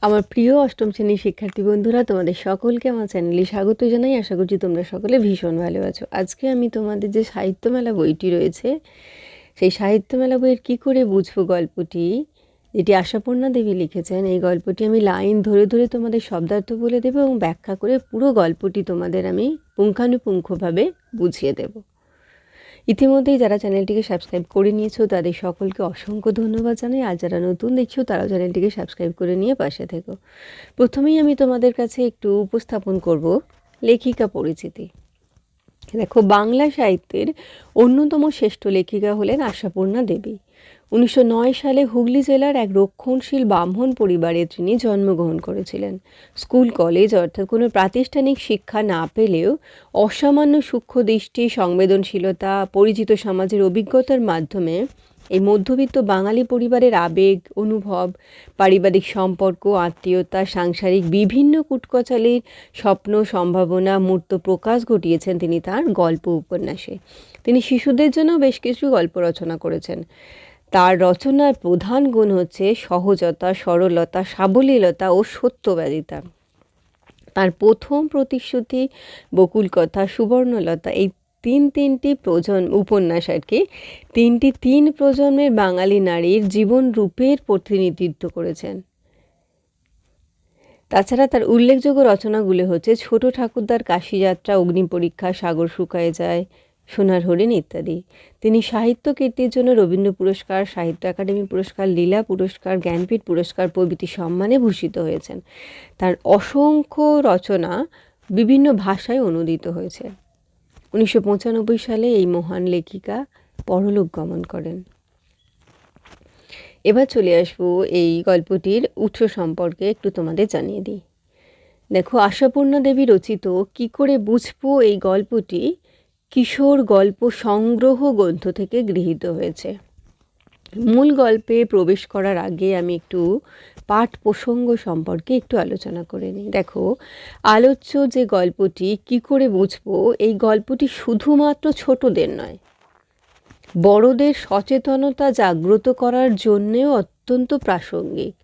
আমার প্রিয় অষ্টম শ্রেণীর শিক্ষার্থী বন্ধুরা, তোমাদের সকলকে আমার চ্যানেলে স্বাগত জানাই। আশা করছি তোমরা সকলে ভীষণ ভালো আছো। আজকে আমি তোমাদের যে সাহিত্য মেলা বইটি রয়েছে, সেই সাহিত্য মেলা বইয়ের কী করে বুঝবো গল্পটি, যেটি আশাপূর্ণা দেবী লিখেছেন, এই গল্পটি আমি লাইন ধরে ধরে তোমাদের শব্দার্থ বলে দেবো এবং ব্যাখ্যা করে পুরো গল্পটি তোমাদের আমি পুঙ্খানুপুঙ্খভাবে বুঝিয়ে দেবো। ইতিমধ্যেই যারা চ্যানেলটিকে সাবস্ক্রাইব করে নিয়েছো তাদের সকলকে অসংখ্য ধন্যবাদ জানাই। আর যারা নতুন দেখছো তারাও চ্যানেলটিকে সাবস্ক্রাইব করে নিয়ে পাশে থেকো। প্রথমেই আমি তোমাদের কাছে একটু উপস্থাপন করব লেখিকা পরিচিতি। দেখো, বাংলা সাহিত্যের অন্যতম শ্রেষ্ঠ লেখিকা হলেন আশাপূর্ণা দেবী। 1909 সালে হুগলি জেলার এক রক্ষণশীল ব্রাহ্মণ পরিবারে তিনি জন্মগ্রহণ করেছিলেন। স্কুল কলেজ অর্থাৎ কোনো প্রাতিষ্ঠানিক শিক্ষা না পেলেও অসামান্য সূক্ষ্ম দৃষ্টি, সংবেদনশীলতা, পরিচিত সমাজের অভিজ্ঞতার মাধ্যমে এই মধ্যবিত্ত বাঙালি পরিবারের আবেগ, অনুভব, পারিবারিক সম্পর্ক, আত্মীয়তা, সাংসারিক বিভিন্ন কুটকচালির স্বপ্ন, সম্ভাবনা, মূর্ত প্রকাশ ঘটিয়েছেন তিনি তার গল্প উপন্যাসে। তিনি শিশুদের জন্য বেশ কিছু গল্প রচনা করেছেন। তার রচনার প্রধান গুণ হচ্ছে সহজতা, সরলতা, সাবলীলতা ও সত্যবাদিতা। তার প্রথম প্রতিশ্রুতি, বকুল কথা, সুবর্ণলতা, এই তিনটি উপন্যাস আর কি, তিন প্রজন্মের বাঙালি নারীর জীবন রূপের প্রতিনিধিত্ব করেছেন। তাছাড়া তার উল্লেখযোগ্য রচনাগুলি হচ্ছে ছোট ঠাকুরদার কাশীযাত্রা, অগ্নিপরীক্ষা, সাগর শুকায়ে যায়, সোনার হরিণ ইত্যাদি। তিনি সাহিত্য কীর্তির জন্য রবীন্দ্র পুরস্কার, সাহিত্য একাডেমি পুরস্কার, লীলা পুরস্কার, জ্ঞানপীঠ পুরস্কার প্রভৃতি সম্মানে ভূষিত হয়েছেন। তার অসংখ্য রচনা বিভিন্ন ভাষায় অনূদিত হয়েছে। 1995 সালে এই মহান লেখিকা পরলোক গমন করেন। এবার চলে আসবো এই গল্পটির উৎস সম্পর্কে একটু তোমাদের জানিয়ে দিই। দেখো, আশাপূর্ণা দেবী রচিত কি করে বুঝবো এই গল্পটি কিশোর গল্প সংগ্রহ গ্রন্থ থেকে গৃহীত হয়েছে। মূল গল্পে প্রবেশ করার আগে আমি একটু পাঠ প্রসঙ্গ সম্পর্কে একটু আলোচনা করে নিই। দেখো, আলোচ্য যে গল্পটি কি করে বুঝবো, এই গল্পটি শুধুমাত্র ছোটদের নয়, বড়দের সচেতনতা জাগ্রত করার জন্যেও অত্যন্ত প্রাসঙ্গিক।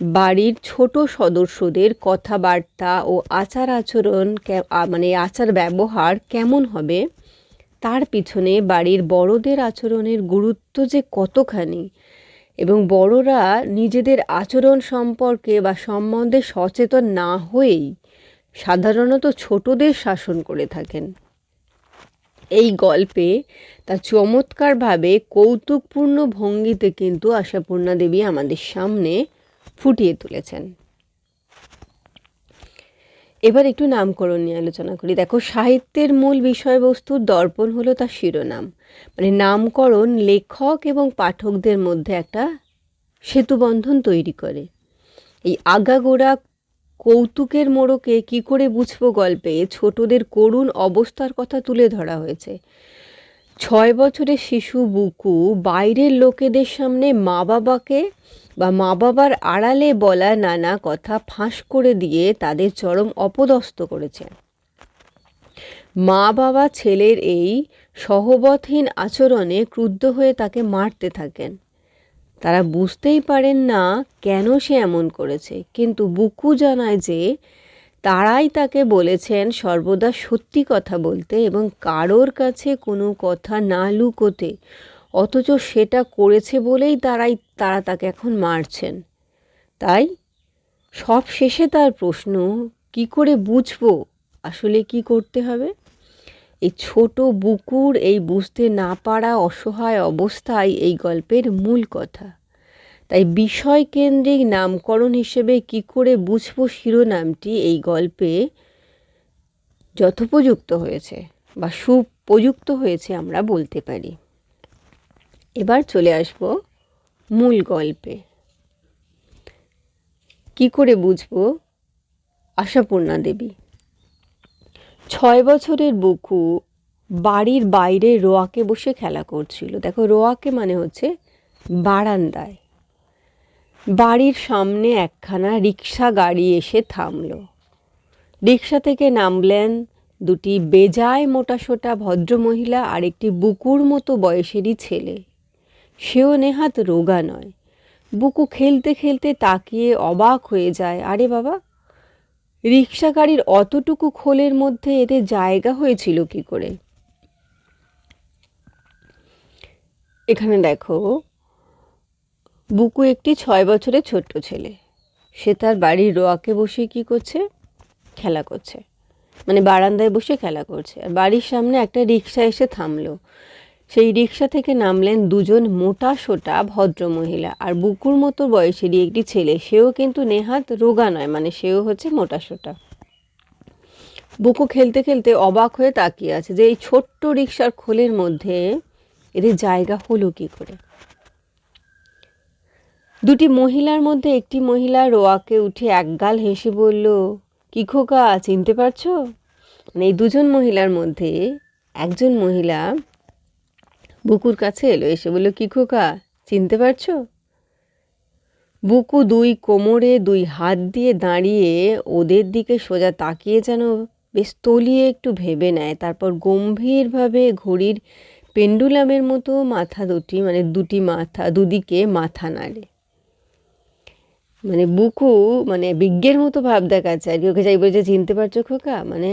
বাড়ির ছোট সদস্যদের কথাবার্তা ও আচার আচরণ, আচার ব্যবহার কেমন হবে, তার পিছনে বাড়ির বড়দের আচরণের গুরুত্ব যে কতখানি, এবং বড়রা নিজেদের আচরণ সম্পর্কে বা সম্বন্ধে সচেতন না হয়েই সাধারণত ছোটদের শাসন করে থাকেন। এই গল্পে তা চমৎকারভাবে কৌতুকপূর্ণ ভঙ্গিতে কিন্তু আশাপূর্ণা দেবী আমাদের সামনে ফুটিয়ে তুলেছেন। এবার একটু নামকরণ নিয়ে আলোচনা করি। দেখো, সাহিত্যের মূল বিষয়বস্তুর দর্পণ হলো তার শিরোনাম। নামকরণ লেখক এবং পাঠকদের মধ্যে একটা সেতুবন্ধন তৈরি করে। এই আগাগোড়া কৌতুকের মোড়কে কি করে বুঝবো গল্পে ছোটদের করুণ অবস্থার কথা তুলে ধরা হয়েছে। 6 বছরের শিশু বুকু বাইরের লোকেদের সামনে মা বাবার আড়ালে বলা নানা কথা ফাঁস করে দিয়ে তাদের চরম অপদস্থ করেছে। মা বাবা ছেলের এই সহবতহীন আচরণে ক্রুদ্ধ হয়ে তাকে মারতে থাকেন। তারা বুঝতেই পারেন না কেন সে এমন করেছে, কিন্তু বুকু জানায় যে তারাই তাকে বলেছেন সর্বদা সত্যি কথা বলতে এবং কারোর কাছে কোনো কথা না লুকোতে, অথচ সেটা করেছে বলেই তারা তাকে এখন মারছেন। তাই সব শেষে তার প্রশ্ন, কি করে বুঝবো আসলে কি করতে হবে। এই ছোট বুকুর এই বুঝতে না পারা অসহায় অবস্থায় এই গল্পের মূল কথা। তাই বিষয়কেন্দ্রিক নামকরণ হিসেবে কি করে বুঝবো শিরোনামটি এই গল্পে যথোপযুক্ত হয়েছে বা সুপযুক্ত হয়েছে আমরা বলতে পারি। এবার চলে আসব মূল গল্পে। কি করে বুঝবো আশাপূর্ণা দেবী। 6 বছরের বুকু বাড়ির বাইরে রোয়াকে বসে খেলা করছিল। দেখো, রোয়াকে মানে হচ্ছে বারান্দায়। বাড়ির সামনে একখানা রিক্সা গাড়ি এসে থামল। রিক্সা থেকে নামলেন দুটি বেজায় মোটাসোটা ভদ্রমহিলা আর একটি বুকুর মতো বয়সেরই ছেলে। সেও নেহাত রোগা নয়, বুকু খেলতে খেলতে তাকিয়ে অবাক হয়ে যায়, আরে বাবা, রিক্সা গাড়ির অতটুকু খোলের মধ্যে এদের জায়গা হয়েছিল কি করে? এখানে দেখো, বুকু একটি 6 বছরের ছোট্ট ছেলে। সে তার বাড়ির রোয়াকে বসে কি করছে? খেলা করছে, মানে বারান্দায় বসে খেলা করছে। আর বাড়ির সামনে একটা রিক্সা এসে থামলো। সেই রিক্সা থেকে নামলেন দুজন মোটা সোটা ভদ্র মহিলা আর বুকুর মতো বয়সেরই একটি ছেলে। সেও কিন্তু নেহাত রোগা নয়, মানে সেও হচ্ছে মোটা সোটা। বুকু খেলতে খেলতে অবাক হয়ে তাকিয়ে আছে যে এই ছোট্ট রিক্সার খোলের মধ্যে এদের জায়গা হলো কি করে। দুটি মহিলার মধ্যে একটি মহিলা রোয়াকে উঠে একগাল হেসে বলল, কি খোকা, চিনতে পারছো? মানে এই দুজন মহিলার মধ্যে একজন মহিলা বুকুর কাছে এলো, এসে বলল, কি খোকা, চিনতে পারছো? বুকু দুই কোমরে দুই হাত দিয়ে দাঁড়িয়ে ওদের দিকে সোজা তাকিয়ে যেন বেশ তলিয়ে একটু ভেবে নেয়। তারপর গম্ভীরভাবে ঘড়ির পেন্ডুলামের মতো মাথা দুটি, মানে দুদিকে মাথা নাড়ে। মানে বুকু মানে বিজ্ঞের মতো ভাব দেখাচ্ছে আর কি। ওকে যাই বলছে, চিনতে পারছো খোকা? মানে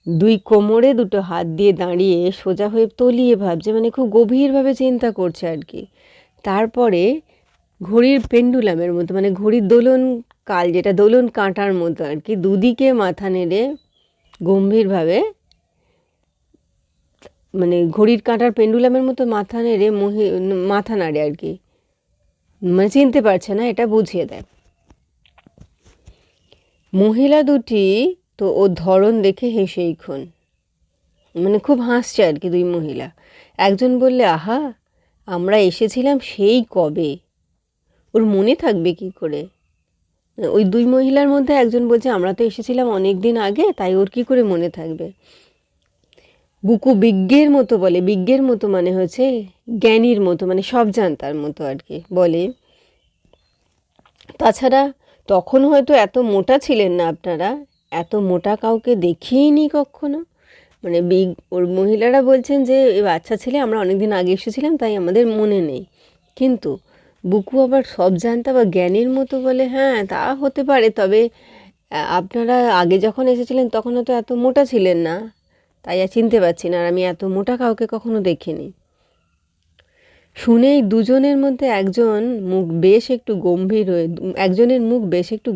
দুই কোমরে দুটো হাত দিয়ে দাঁড়িয়ে সোজা হয়ে তলিয়ে ভাবছে, মানে খুব গভীরভাবে চিন্তা করছে আর কি। তারপরে ঘড়ির পেন্ডুলামের মতো, মানে ঘড়ির দোলন কাল, যেটা দোলন কাঁটার মতো আর কি, দুদিকে মাথা নেড়ে গম্ভীরভাবে, মানে ঘড়ির কাঁটার পেন্ডুলামের মতো মাথা নেড়ে মাথা নাড়ে আর কি, মানে চিনতে পারছে না এটা বুঝিয়ে দেয়। মহিলা দুটি তো ওর ধরন দেখে হেসেই খুন, মানে খুব হাসছে আর কি দুই মহিলা। একজন বললে, আহা, আমরা এসেছিলাম সেই কবে, ওর মনে থাকবে কি করে? ওই দুই মহিলার মধ্যে একজন বলছে, আমরা তো এসেছিলাম অনেক দিন আগে, তাই ওর কি করে মনে থাকবে? বুকু বিজ্ঞের মতো বলে, বিজ্ঞের মতো মানে হচ্ছে জ্ঞানীর মতো, মানে সব জানতার মতো আর কি বলে, তাছাড়া তখন হয়তো এত মোটা ছিলেন না আপনারা, এত মোটা কাউকে দেখিইনি কখনো। মানে ওর মহিলারা বলছেন যে এই বাচ্চা ছেলে, আমরা অনেকদিন আগে এসেছিলাম তাই আমাদের মনে নেই। কিন্তু বুকু আবার সব জানতা বা জ্ঞানীর মতো বলে, হ্যাঁ তা হতে পারে, তবে আপনারা আগে যখন এসেছিলেন তখন হয়তো এত মোটা ছিলেন না, তাই আর চিনতে পারছি না, আর আমি এত মোটা কাউকে কখনো দেখিনি। শুনেই দুজনের মধ্যে একজনের মুখ বেশ একটু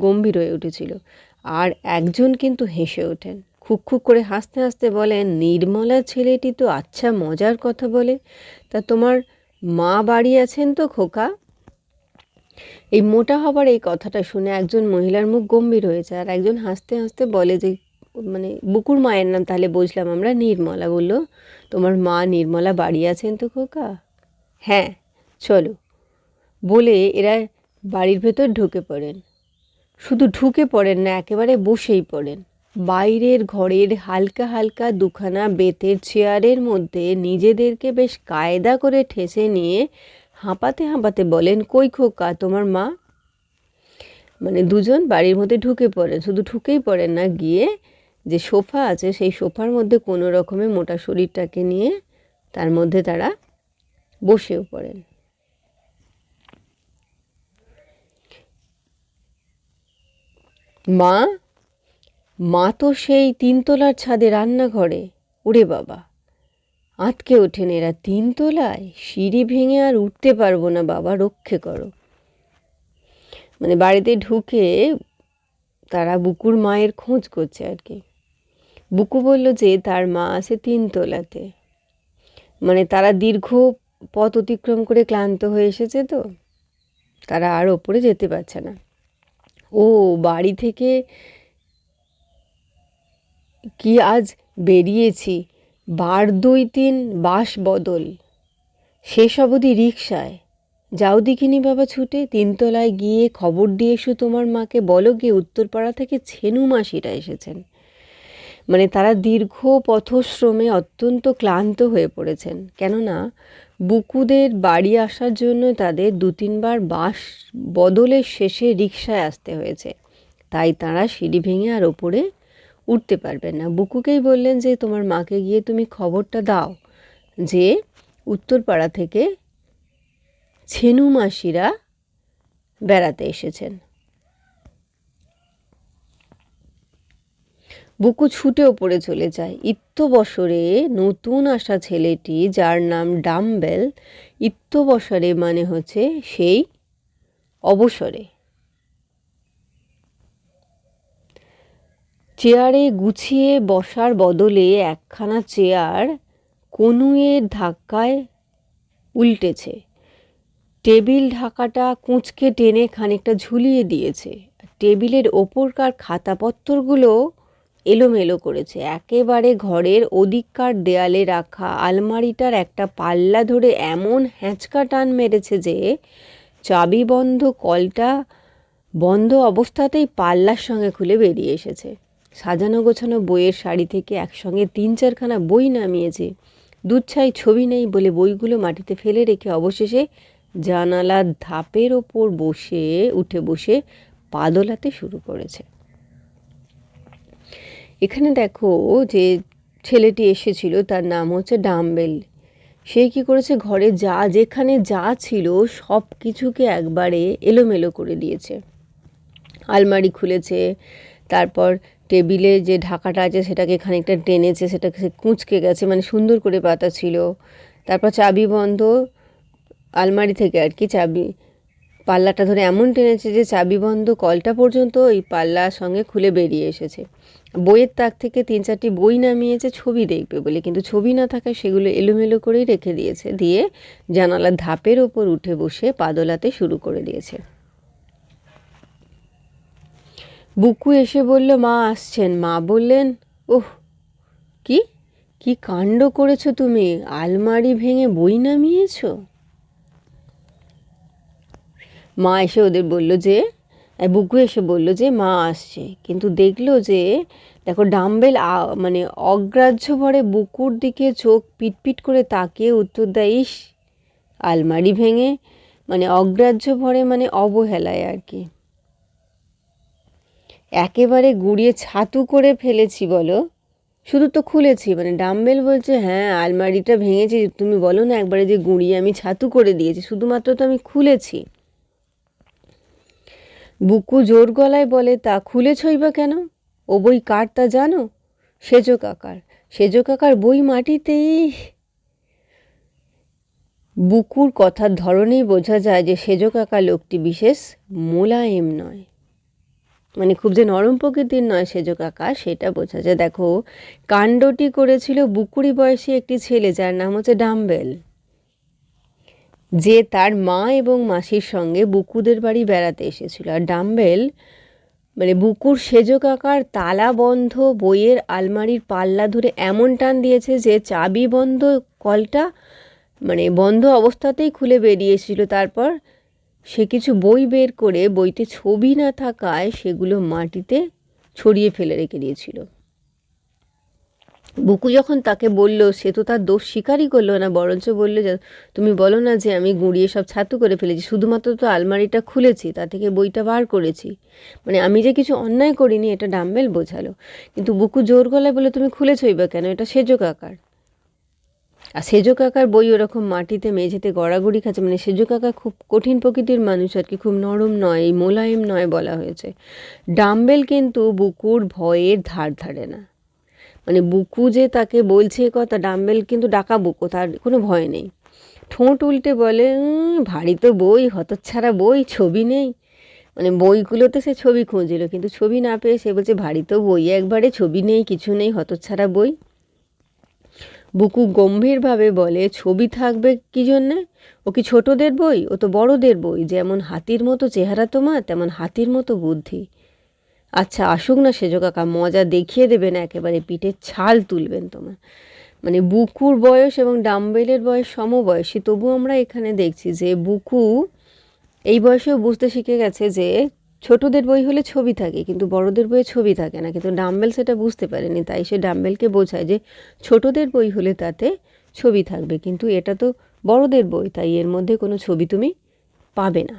গম্ভীর হয়ে উঠেছিল, আর একজন কিন্তু হেসে ওঠেন। খুক খুক করে হাসতে হাসতে বলেন, নির্মলা ছেলেটি তো আচ্ছা মজার কথা বলে। তা তোমার মা বাড়ি আছেন তো খোকা? এই মোটা হবার এই কথাটা শুনে একজন মহিলার মুখ গম্ভীর হয়েছে, আর একজন হাসতে হাসতে বলে যে, মানে বুকুর মায়ের নাম তাহলে বুঝলাম আমরা নির্মলা। বলল, তোমার মা নির্মলা বাড়ি আছেন তো খোকা? হ্যাঁ, চলো, বলে এরা বাড়ির ভেতর ঢুকে পড়েন। শুধু ঢুকে পড়েন না, একেবারে বসেই পড়েন। বাইরের ঘরের হালকা হালকা দুখানা বেতের চেয়ারের মধ্যে নিজেদেরকে বেশ কায়দা করে ঠেসে নিয়ে হাঁপাতে হাঁপাতে বলেন, কই খোকা, তোমার মা? মানে দুজন বাড়ির মধ্যে ঢুকে পড়েন, শুধু ঢুকেই পড়েন না, গিয়ে যে সোফা আছে সেই সোফার মধ্যে কোনো রকমে মোটা শরীরটাকে নিয়ে তার মধ্যে তারা বসেও পড়েন। মা? মা তো সেই 3 তলার ছাদে রান্নাঘরে। ওরে বাবা, আঁতকে ওঠেন এরা, 3 তলায়? সিঁড়ি ভেঙে আর উঠতে পারবো না বাবা, রক্ষে করো। মানে বাড়িতে ঢুকে তারা বুকুর মায়ের খোঁজ করছে আর কি। বুকু বলল যে তার মা আছে 3 তলাতে। মানে তারা দীর্ঘ পথ অতিক্রম করে ক্লান্ত হয়ে এসেছে, তো তারা আর ওপরে যেতে পারছে না। ও বাড়ি থেকে কি আজ বেরিয়েছি, 2-3 বাস বদল, শেষ অবধি রিকশায়। যাও দেখিনি বাবা ছুটে, 3 তলায় গিয়ে খবর দিয়ে এসো তোমার মাকে, বলো গিয়ে উত্তরপাড়া থেকে ছেনু মাসিরা এসেছেন। মানে তারা দীর্ঘ পথশ্রমে অত্যন্ত ক্লান্ত হয়ে পড়েছেন, কেননা বুকুদের বাড়ি আসার জন্য তাদের 2-3 বার বাস বদলের শেষে রিকশায় আসতে হয়েছে, তাই তারা সিঁড়ি ভেঙে আর ওপরে উঠতে পারবেন না। বুকুকেই বললেন যে তোমার মাকে গিয়ে তুমি খবরটা দাও যে উত্তরপাড়া থেকে ছেনু মাসিরা বেড়াতে এসেছেন। বুকু ছুটে ওপরে চলে যায়। ইত্যবসরে নতুন আসা ছেলেটি, যার নাম ডাম্বেল, ইত্যবসরে মানে হচ্ছে সেই অবসরে, চেয়ারে গুছিয়ে বসার বদলে একখানা চেয়ার কনুইয়ের ধাক্কায় উল্টেছে। টেবিল ঢাকাটা কুঁচকে টেনে খানিকটা ঝুলিয়ে দিয়েছে। টেবিলের ওপরকার খাতাপত্রগুলো এলোমেলো করেছে। একেবারে ঘরের ওদিককার দেয়ালে রাখা আলমারিটার একটা পাল্লা ধরে এমন হ্যাঁচকা টান মেরেছে যে চাবি বন্ধ কলটা বন্ধ অবস্থাতেই পাল্লার সঙ্গে খুলে বেরিয়ে এসেছে। সাজানো গোছানো বইয়ের শাড়ি থেকে একসঙ্গে 3-4খানা বই নামিয়েছে। দুচ্ছাই ছবি নেই বলে বইগুলো মাটিতে ফেলে রেখে অবশেষে জানালার ধাপের ওপর উঠে বসে পা দোলাতে শুরু করেছে। এখানে দেখো যে ছেলেটি এসেছিল তার নাম হচ্ছে ডাম্বেল। সে কি করেছে, ঘরে যেখানে যা ছিল সব কিছুকে একবারে এলোমেলো করে দিয়েছে। আলমারি খুলেছে, তারপর টেবিলে যে ঢাকাটা আছে সেটাকে খানিকটা টেনেছে, সেটাকে কুঁচকে গেছে, মানে সুন্দর করে পাতা ছিল। তারপর চাবি বন্ধ আলমারি থেকে আর কি চাবি পাল্লাটা ধরে এমন টেনেছে যে চাবি বন্ধ কলটা পর্যন্ত ওই পাল্লার সঙ্গে খুলে বেরিয়ে এসেছে। বইয়ের তাক থেকে 3-4টি বই নামিয়েছে ছবি দেখবে বলে, কিন্তু ছবি না থাকায় সেগুলো এলোমেলো করেই রেখে দিয়েছে। দিয়ে জানালার ধাপের ওপর উঠে বসে পা দোলাতে শুরু করে দিয়েছে। বুকু এসে বলল, মা আসছেন। মা বললেন, ওহ, কি কি কাণ্ড করেছো তুমি, আলমারি ভেঙে বই নামিয়েছো। মা এসে ওদের বলল যে বুকু এসে বলল যে মা আসছে, কিন্তু দেখলো যে দেখো ডাম্বেল মানে অগ্রাহ্য ভরে বুকুর দিকে চোখ পিটপিট করে তাকিয়ে উত্তর দেয়, ইস, আলমারি ভেঙে, মানে অগ্রাহ্য ভরে মানে অবহেলায় আর কি। একেবারে গুড়িয়ে ছাতু করে ফেলেছি বলো, শুধু তো খুলেছি। মানে ডাম্বেল বলছে, হ্যাঁ আলমারিটা ভেঙেছি, তুমি বলো না একবারে যে গুঁড়িয়ে আমি ছাতু করে দিয়েছি, শুধুমাত্র তো আমি খুলেছি। বুকু জোর গলায় বলে, তা খুলেছই বা কেন? ও বই কার তা জানো? সেজো কাকার। সেজো কাকার বই মাটিতেই। বুকুর কথার ধরনেই বোঝা যায় যে সেজো কাকা লোকটি বিশেষ মোলায়েম নয়, মানে খুব যে নরম প্রকৃতির নয় সেজো কাকা, সেটা বোঝা যায়। দেখো কাণ্ডটি করেছিল বুকুরি বয়সী একটি ছেলে, যার নাম হচ্ছে ডাম্বেল, যে তার মা এবং মাসির সঙ্গে বুকুদের বাড়ি বেড়াতে এসেছিল। আর ডাম্বেল মানে বুকুর সেজো কাকার তালা বন্ধ বইয়ের আলমারির পাল্লা ধরে এমন টান দিয়েছে যে চাবি বন্ধ কলটা মানে বন্ধ অবস্থাতেই খুলে বেরিয়েছিল। তারপর সে কিছু বই বের করে বইতে ছবি না থাকায় সেগুলো মাটিতে ছড়িয়ে ফেলে রেখে দিয়েছিল। বুকু যখন তাকে বলল, সে তো তার দোষ স্বীকারই করলো না, বরঞ্চ বলল, তুমি বলো না যে আমি গুঁড়িয়ে সব ছাতু করে ফেলেছি, শুধুমাত্র তো আলমারিটা খুলেছি, তা থেকে বইটা বার করেছি, মানে আমি যে কিছু অন্যায় করিনি এটা ডাম্বেল বোঝালো। কিন্তু বুকু জোর গলায় বলে, তুমি খুলেছই বা কেন, এটা সেজো কাকার। আর সেজো কাকার বই ওরকম মাটিতে মেঝেতে গড়াগড়ি খাচ্ছে, মানে সেজো কাকা খুব কঠিন প্রকৃতির মানুষ আর কি, খুব নরম নয়, এই মোলায়েম নয় বলা হয়েছে। ডাম্বেল কিন্তু বুকুর ভয়ের ধার ধারে না, মানে বুকু যে তাকে বলছে কথা, ডাম্বেল কিন্তু ডাকা বুকু, তার কোনো ভয় নেই। ঠোঁট উল্টে বলে, ভারী তো বই, হতচ্ছাড়া বই, ছবি নেই। মানে বইগুলোতে সে ছবি খুঁজছিল, কিন্তু ছবি না পেয়ে সে বলছে, ভারী তো বই একবারে, ছবি নেই, কিছু নেই, হতচ্ছাড়া বই। বুকু গম্ভীরভাবে বলে, ছবি থাকবে কি জন্যে? ও কি ছোটদের বই? ও তো বড়দের বই। যেমন হাতির মতো চেহারা তোমার, তেমন হাতির মতো বুদ্ধি। আচ্ছা আসুক না সেজো কাকা, মজা দেখিয়ে দেবেন, একেবারে পিঠের ছাল তুলবেন তোমার। মানে বুকুর বয়স এবং ডাম্বেলের বয়স সমবয়সী, তবু আমরা এখানে দেখছি যে বুকু এই বয়সেও বুঝতে শিখে গেছে যে ছোটদের বই হলে ছবি থাকে, কিন্তু বড়দের বইয়ে ছবি থাকে না। কিন্তু ডাম্বেল সেটা বুঝতে পারেনি, তাই সে ডাম্বেলকে বোঝায় যে ছোটদের বই হলে তাতে ছবি থাকবে, কিন্তু এটা তো বড়দের বই, তাই এর মধ্যে কোনো ছবি তুমি পাবে না।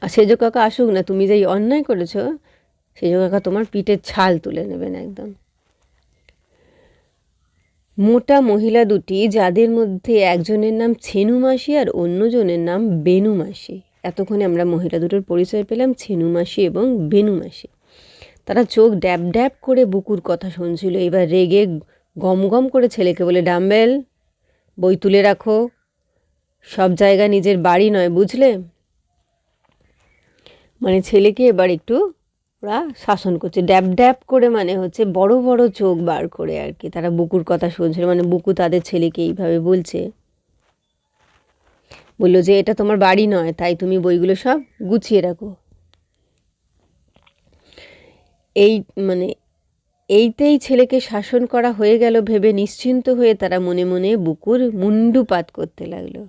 আর সেজো কাকা আসুক না, তুমি যেই অন্যায় করেছো সেজো কাকা তোমার পিঠের ছাল তুলে নেবেন একদম। মোটা মহিলা দুটি, যাদের মধ্যে একজনের নাম ছেনু মাসি আর অন্যজনের নাম বেনু মাসি। এতক্ষণে আমরা মহিলা দুটোর পরিচয় পেলাম, ছেনু মাসি এবং বেনু মাসি। তারা চোখ ড্যাব ড্যাব করে বুকুর কথা শুনছিল। এবার রেগে গম গম করে ছেলেকে বলে, ডাম্বেল, বই তুলে রাখো, সব জায়গা নিজের বাড়ি নয়, বুঝলে? মানে ছেলেকে এবার একটু ওরা শাসন করছে, ড্যাব ড্যাব করে, মানে হচ্ছে বড় বড় চোখ বার করে আর কি। তারা বুকুর কথা শুনছিল, মানে বুকু তাদের ছেলেকে এইভাবে বলছে, বললো যে এটা তোমার বাড়ি নয়, তাই তুমি বইগুলো সব গুছিয়ে রাখো। এই মানে এইতেই ছেলেকে শাসন করা হয়ে গেল ভেবে নিশ্চিন্ত হয়ে তারা মনে মনে বুকুর মুন্ডুপাত করতে লাগলো।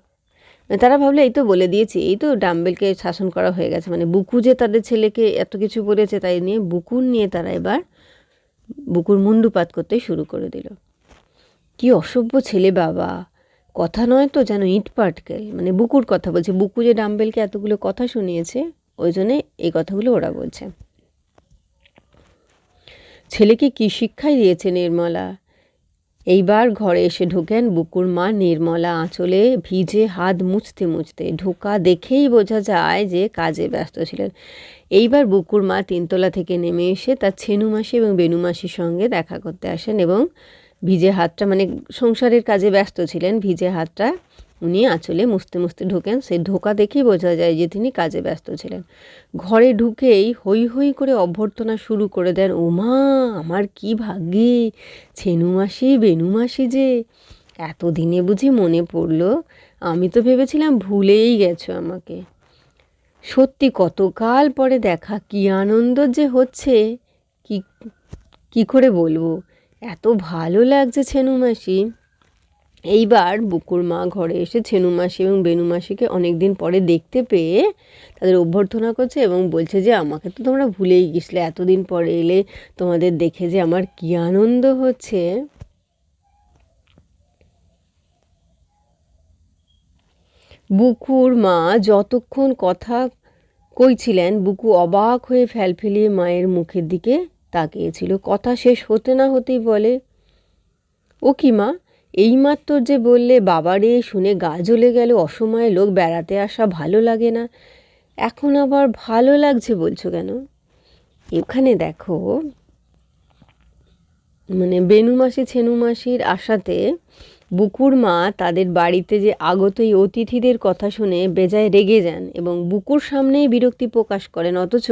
তারা ভাবলো এই তো বলে দিয়েছি, এই তো ডাম্বেলকে শাসন করা হয়ে গেছে, মানে বুকু যে তাদের ছেলেকে এত কিছু বলেছে, তাই নিয়ে বুকুর নিয়ে তারা এবার বুকুর মুন্ডুপাত করতে শুরু করে দিল। কি অসভ্য ছেলে বাবা, কথা নয় তো যেন ইট পাটকেল। মানে বুকুর কথা বলছে, বুকু যে ডাম্বেলকে এতগুলো কথা শুনিয়েছে, ওই জন্যে এই কথাগুলো ওরা বলছে। ছেলেকে কি শিক্ষাই দিয়েছে নির্মলা। এইবার ঘরে এসে ঢোকেন বুকুর মা নির্মলা, আঁচলে ভিজে হাত মুছতে মুছতে। ঢোকা দেখেই বোঝা যায় যে কাজে ব্যস্ত ছিলেন। এইবার বুকুর মা তিনতলা থেকে নেমে এসে তার ছেনু মাসি এবং বেনু মাসির সঙ্গে দেখা করতে আসেন এবং ভিজে হাতটা, মানে সংসারের কাজে ব্যস্ত ছিলেন, ভিজে হাতটা উনি আঁচলে মুছতে মুছতে ঢোকেন। সেই ঢোকা দেখেই বোঝা যায় যে তিনি কাজে ব্যস্ত ছিলেন। ঘরে ঢুকেই হই হই করে অভ্যর্থনা শুরু করে দেন, ওমা আমার কি ভাগ্যে, ছেনু মাসি বেনু মাসি যে, এতদিনে বুঝি মনে পড়লো, আমি তো ভেবেছিলাম ভুলেই গেছো আমাকে। সত্যি কতকাল পরে দেখা, কি আনন্দ যে হচ্ছে, কি কি করে বলবো, এত ভালো লাগছে ছেনু মাসি। এইবার বুকুর মা ঘরে এসে ছেনু মাসি এবং বেনু মাসিকে অনেকদিন পরে দেখতে পেয়ে তাদের অভ্যর্থনা করছে এবং বলছে যে আমাকে তো তোমরা ভুলেই গেছিলে, এতদিন পরে এলে, তোমাদের দেখে যে আমার কি আনন্দ হচ্ছে। বুকুর মা যতক্ষণ কথা কইছিলেন, বুকু অবাক হয়ে ফেলফেলিয়ে মায়ের মুখের দিকে তাকিয়েছিল। কথা শেষ হতে না হতেই বলে, ও কি মা, এইমাত্র যে বললে বাবারে, শুনে গা জ্বলে গেল, অসময়ে লোক বেড়াতে আসা ভালো লাগে না, এখন আবার ভালো লাগছে বলছো কেন? এখানে দেখো, মানে বেনু মাসি ছেনু মাসির আশাতে বুকুর মা তাদের বাড়িতে যে আগত এই অতিথিদের কথা শুনে বেজায় রেগে যান এবং বুকুর সামনেই বিরক্তি প্রকাশ করেন। অথচ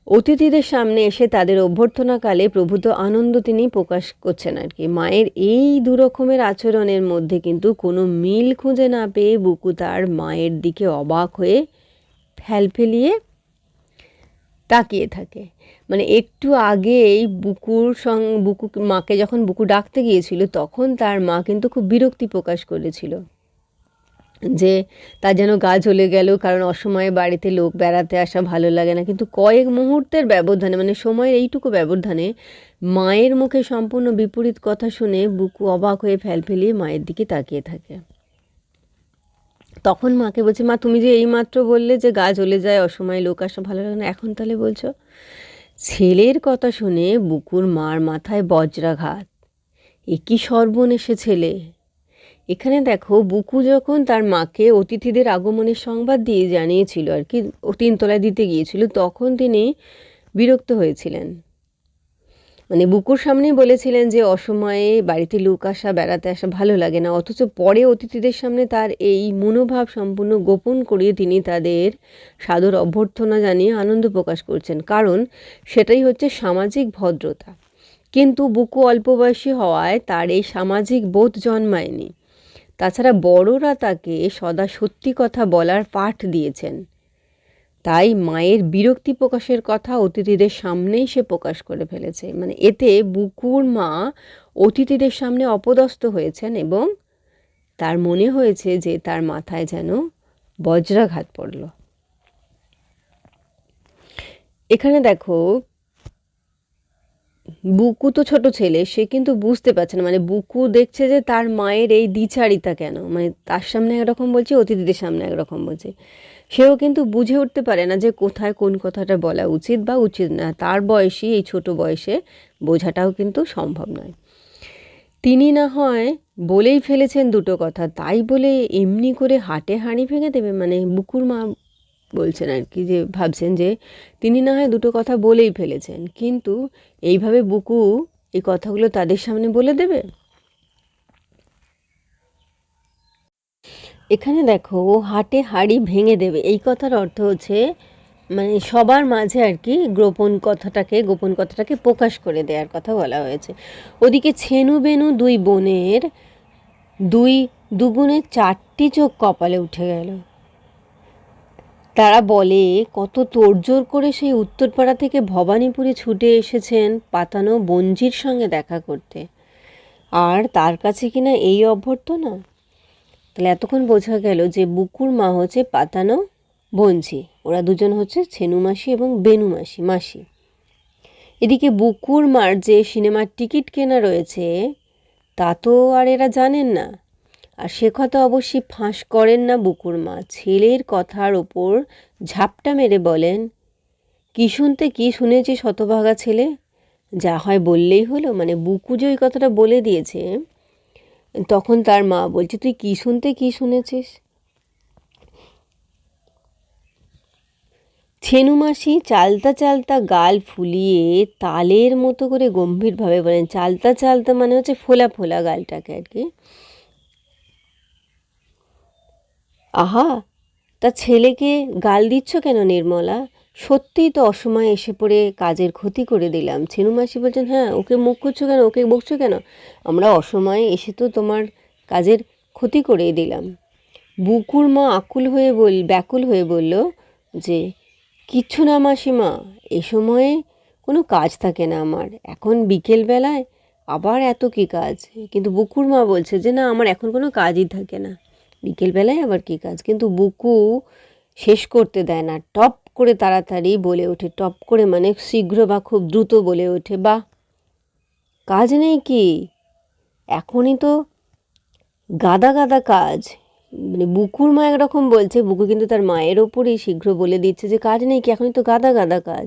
অতিথিদের সামনে এসে তাদের অভ্যর্থনাকালে প্রভূত আনন্দ তিনি প্রকাশ করছেন আর কি। মায়ের এই দুরকমের আচরণের মধ্যে কিন্তু কোনো মিল খুঁজে না পেয়ে বুকু তার মায়ের দিকে অবাক হয়ে ফেলফেলিয়ে তাকিয়ে থাকে। মানে একটু আগেই বুকু মাকে যখন বুকু ডাকতে গিয়েছিল, তখন তার মা কিন্তু খুব বিরক্তি প্রকাশ করেছিল যে তার যেন গা জ্বলে গেল, কারণ অসময়ে বাড়িতে লোক বেড়াতে আসা ভালো লাগে না। কিন্তু কয়েক মুহূর্তের ব্যবধানে, মানে সময়ের এইটুকু ব্যবধানে, মায়ের মুখে সম্পূর্ণ বিপরীত কথা শুনে বুকু অবাক হয়ে ফেলফেলিয়ে মায়ের দিকে তাকিয়ে থাকে। তখন মাকে বলছে, মা তুমি যে এইমাত্র বললে যে গা জ্বলে যায়, অসময়ে লোক আসা ভালো লাগে না, এখন তাহলে বলছো? ছেলের কথা শুনে বুকুর মার মাথায় বজ্রাঘাত। এ কি সর্বনেশে ছেলে! এখানে দেখো, বুকু যখন তার মাকে অতিথিদের আগমনের সংবাদ দিয়ে জানিয়েছিল আর কি, তিনতলায় দিতে গিয়েছিল, তখন তিনি বিরক্ত হয়েছিলেন। মানে বুকুর সামনেই বলেছিলেন যে অসময়ে বাড়িতে লোক আসা, বেড়াতে আসা ভালো লাগে না, অথচ পরে অতিথিদের সামনে তার এই মনোভাব সম্পূর্ণ গোপন করিয়ে তিনি তাদের সাদর অভ্যর্থনা জানিয়ে আনন্দ প্রকাশ করছেন, কারণ সেটাই হচ্ছে সামাজিক ভদ্রতা। কিন্তু বুকু অল্প বয়সী হওয়ায় তার এই সামাজিক বোধ জন্মায়নি। তাছাড়া বড়রা তাকে সদা সত্যি কথা বলার পাঠ দিয়েছেন, তাই মায়ের বিরক্তি প্রকাশের কথা অতিথিদের সামনেই সে প্রকাশ করে ফেলেছে। মানে এতে বুকুর মা অতিথিদের সামনে অপদস্থ হয়েছেন এবং তার মনে হয়েছে যে তার মাথায় যেন বজ্রাঘাত পড়ল। এখানে দেখো, বুকু তো ছোট ছেলে, সে কিন্তু বুঝতে পারছে না। মানে বুকু দেখছে যে তার মায়ের এই দ্বিচারিতা কেন, মানে তার সামনে একরকম বলছে, অতিথিদের সামনে একরকম বলছে। সেও কিন্তু বুঝে উঠতে পারে না যে কোথায় কোন কথাটা বলা উচিত বা উচিত না। তার বয়সী এই ছোট বয়সে বোঝাটাও কিন্তু সম্ভব নয়। তিনি না হয় বলেই ফেলেছেন দুটো কথা, তাই বলে এমনি করে হাটে হাঁড়ি ভেঙে দেবে? মানে বুকুর মা বলছেন আর কি, যে ভাবছেন যে তিনি না হয় দুটো কথা বলেই ফেলেছেন, কিন্তু এইভাবে বুকু এই কথাগুলো তাদের সামনে বলে দেবে? এখানে দেখো, হাটে হাঁড়ি ভেঙে দেবে এই কথার অর্থ হচ্ছে মানে সবার মাঝে আর কি গোপন কথাটাকে প্রকাশ করে দেওয়ার কথা বলা হয়েছে। ওদিকে ছেনু বেনু দুই বোনের দুগুণে 4টি চোখ কপালে উঠে গেল। তারা বলে কত তোড়জোড় করে সেই উত্তরপাড়া থেকে ভবানীপুরে ছুটে এসেছেন পাতানো বঞ্জির সঙ্গে দেখা করতে, আর তার কাছে কিনা এই অভ্যর্থনা। তাহলে এতক্ষণ বোঝা গেল যে বুকুর মা হচ্ছে পাতানো বঞ্জি, ওরা দুজন হচ্ছে ছেনু মাসি এবং বেনু মাসি। এদিকে বুকুর মার যে সিনেমার টিকিট কেনা রয়েছে তা তো আর এরা জানেন না, আর সে কথা অবশ্যই ফাঁস করেন না বুকুর মা। ছেলের কথার ওপর ঝাপটা মেরে বলেন, কি শুনতে কি শুনেছি শতভাগা ছেলে, যা হয় বললেই হলো। মানে বুকু যে ওই কথাটা বলে দিয়েছে, তখন তার মা বলছে, তুই কি শুনতে কি শুনেছিস? ছেনু মাসি চালতা চালতা গাল ফুলিয়ে তালের মতো করে গম্ভীরভাবে বলেন, চালতা চালতা মানে হচ্ছে ফোলা ফোলা গালটাকে আর কি, আহা, তা ছেলেকে গাল দিচ্ছ কেন নির্মলা? সত্যিই তো অসময়ে এসে পড়ে কাজের ক্ষতি করে দিলাম। ছেনু মাসি বলছেন, হ্যাঁ, ওকে মুখ করছো কেন, ওকে বকছো কেন? আমরা অসময়ে এসে তো তোমার কাজের ক্ষতি করেই দিলাম। বুকুর মা ব্যাকুল হয়ে বলল যে, কিচ্ছু না মাসিমা, এ সময়ে কোনো কাজ থাকে না আমার, এখন বিকেলবেলায় আবার এত কী কাজ। কিন্তু বুকুর মা বলছে যে, না, আমার এখন কোনো কাজই থাকে না, বিকেলবেলায় আবার কী কাজ। কিন্তু বুকু শেষ করতে দেয় না, টপ করে তাড়াতাড়ি বলে ওঠে, টপ করে মানে শীঘ্র বা খুব দ্রুত বলে ওঠে, বাহ, কাজ নেই কি, এখনই তো গাদা গাদা কাজ। মানে বুকুর মা একরকম বলছে, বুকু কিন্তু তার মায়ের ওপরেই শীঘ্র বলে দিচ্ছে যে কাজ নেই কি, এখনই তো গাদা গাদা কাজ।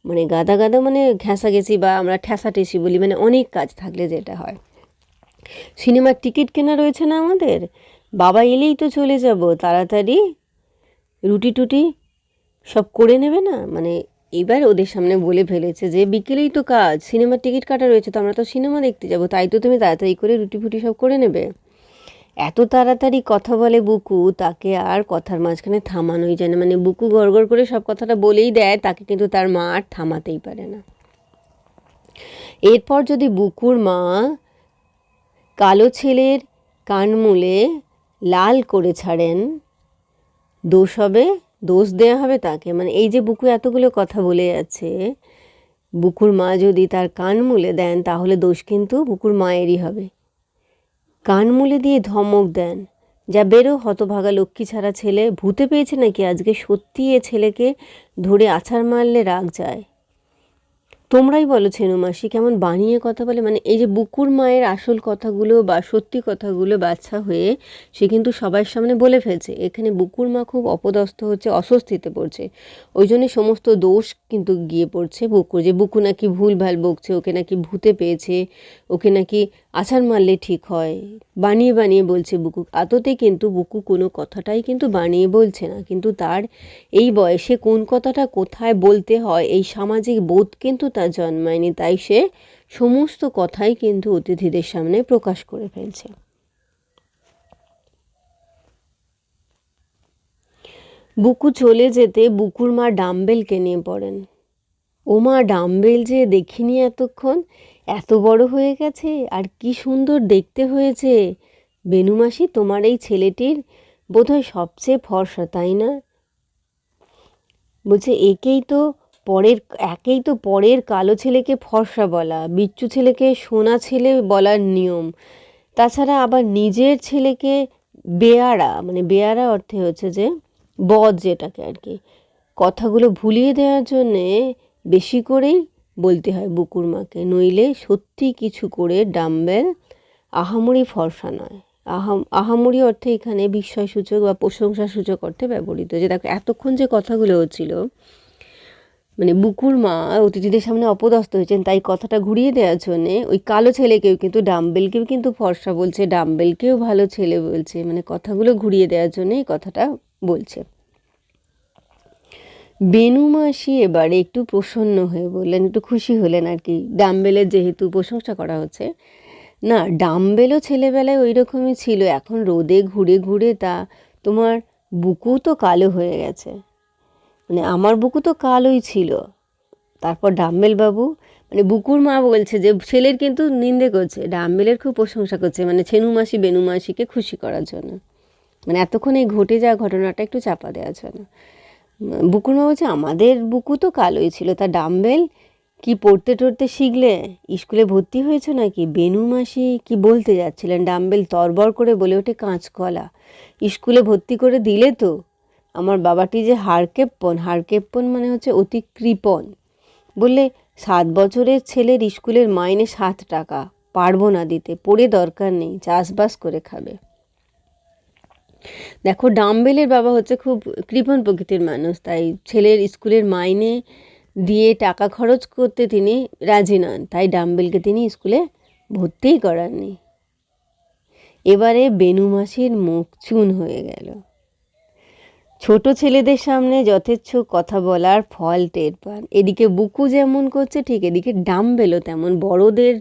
মানে গাদা গাদা মানে ঘেঁষাঘেঁষি বা আমরা ঠেসাঠেসি বলি, মানে অনেক কাজ থাকলে যেটা হয়। সিনেমার টিকিট কেনা রয়েছে না আমাদের, বাবা এলেই তো চলে যাব, তাড়াতাড়ি রুটি টুটি সব করে নেবে না। মানে এবার ওদের সামনে বলে ফেলেছে যে বিকেলেই তো কাজ, সিনেমার টিকিট কাটা রয়েছে, তো আমরা তো সিনেমা দেখতে যাব, তাই তো তুমি তাড়াতাড়ি করে রুটি ফুটি সব করে নেবে। এত তাড়াতাড়ি কথা বলে বুকু, তাকে আর কথার মাঝখানে থামানোই যায় না। মানে বুকু গড়গড় করে সব কথাটা বলেই দেয়, তাকে কিন্তু তার মা আর থামাতেই পারে না। এরপর যদি বুকুর মা কালো ছেলের কান মুলে লাল করে ছাড়েন, দোষ দেওয়া হবে তাকে। মানে এই যে বুকু এতগুলো কথা বলে যাচ্ছে, বুকুর মা যদি তার কান মুলে দেন তাহলে দোষ কিন্তু বুকুর মায়েরই হবে। কান মুলে দিয়ে ধমক দেন, যা বেরো হতভাগা লক্ষ্মী ছাড়া ছেলে, ভূতে পেয়েছে নাকি আজকে, সত্যি এ ছেলেকে ধরে আছাড় মারলে রাগ যায়। তোমরাই বলো ছেনু মাসি কেমন বানিয়ে কথা বলে। মানে এই যে বুকুর মায়ের আসল কথাগুলো বা সত্যি কথাগুলো বাচ্চা হয়ে সে কিন্তু সবার সামনে বলে ফেলছে, এখানে বুকুর মা খুব অপদস্থ হচ্ছে, অস্বস্তিতে পড়ছে। ওই জন্য সমস্ত দোষ কিন্তু গিয়ে পড়ছে বুকুর, যে বুকু নাকি ভুলভাল বকছে, ওকে নাকি ভূতে পেয়েছে, ওকে নাকি আছাড় মারলে ঠিক হয়, বানিয়ে বানিয়ে বলছে বুকু। আদতে কিন্তু বুকু কোনো কথাটাই কিন্তু বানিয়ে বলছে না, কিন্তু তার এই বয়সে কোন কথাটা কোথায় বলতে হয় এই সামাজিক বোধ কিন্তু তার জন্মায়নি, তাই সে সমস্ত কথাই কিন্তু অতিথিদের সামনে প্রকাশ করে ফেলছে। বুকু চলে যেতে বুকুর মা ডাম্বেলকে নিয়ে পড়েন। ও মা, ডাম্বেল যে দেখিনি এতক্ষণ, এত বড় হয়ে গেছে, আর কি সুন্দর দেখতে হয়েছে। বেনু মাসি, তোমার এই ছেলেটির বোধহয় সবচেয়ে ফর্সা, তাই না? বলছে একেই তো পরের কালো ছেলেকে ফর্সা বলা, বিচ্ছু ছেলেকে সোনা ছেলে বলার নিয়ম, তাছাড়া আবার নিজের ছেলেকে বেয়াড়া, মানে বেয়াড়া অর্থে হচ্ছে যে বদ, যেটাকে আর কি কথাগুলো ভুলিয়ে দেওয়ার জন্যে বেশি করেই বলতে হয় বুকুর মাকে, নইলে সত্যি কিছু করে ডাম্বেল আহামরি ফর্সা নয়। আহামরি অর্থে এখানে বিস্ময়সূচক বা প্রশংসাসূচক অর্থে ব্যবহৃত। যে দেখো, এতক্ষণ যে কথাগুলো হচ্ছিল মানে বুকুর মা অতিথিদের সামনে অপদস্থ হয়েছেন, তাই কথাটা ঘুরিয়ে দেওয়ার জন্যে ওই কালো ছেলেকেও কিন্তু ডাম্বেলকেও কিন্তু ফর্সা বলছে, ডাম্বেলকেও ভালো ছেলে বলছে, মানে কথাগুলো ঘুরিয়ে দেওয়ার জন্য এই কথাটা বলছে। বেনু মাসি এবারে একটু প্রসন্ন হয়ে বললেন, একটু খুশি হলেন আর কি, ডাম্বেলের যেহেতু প্রশংসা করা হচ্ছে। না, ডাম্বেলও ছেলেবেলায় ওই রকমই ছিল, এখন রোদে ঘুরে ঘুরে তা তোমার বুকু তো কালো হয়ে গেছে। মানে আমার বুকু তো কালোই ছিল। তারপর ডাম্বেল বাবু, মানে বুকুর মা বলছে যে ছেলের কিন্তু নিন্দে করছে, ডাম্বেলের খুব প্রশংসা করছে, মানে ছেনু মাসি বেনু মাসিকে খুশি করার জন্য, মানে এতক্ষণ এই ঘটে যাওয়া ঘটনাটা একটু চাপা দেওয়ার জন্য। বুকুর মা বলছে আমাদের বুকু তো কালোই ছিল, তা ডাম্বেল কি পড়তে টড়তে শিখলে, স্কুলে ভর্তি হয়েছে নাকি? বেনু মাসি কি বলতে যাচ্ছিলেন, ডাম্বেল তরবর করে বলে ওঠে কাঁচকলা, স্কুলে ভর্তি করে দিলে তো? আমার বাবাটি যে হাড়কেপ্পন, হাড়কেপ্পন মানে হচ্ছে অতি কৃপণ। বললে 7 বছরের ছেলের স্কুলের মাইনে 7 টাকা, পারবো না দিতে, পড়ে দরকার নেই, চাষবাস করে খাবে। দেখো ডাম্বেলের বাবা হচ্ছে খুব কৃপণ প্রকৃতির মানুষ, তাই ছেলের স্কুলের মাইনে দিয়ে টাকা খরচ করতে তিনি রাজি নন, তাই ডাম্বেলকে তিনি স্কুলে ভর্তিই করাননি। এবারে বেনু মাসির মুখ চুন হয়ে গেল। ছোট ছেলেদের সামনে যথেচ্ছ কথা বলার ফল টের পান। এদিকে বুকু যেমন করছে, ঠিক এদিকে ডাম্বেলও তেমন বড়দের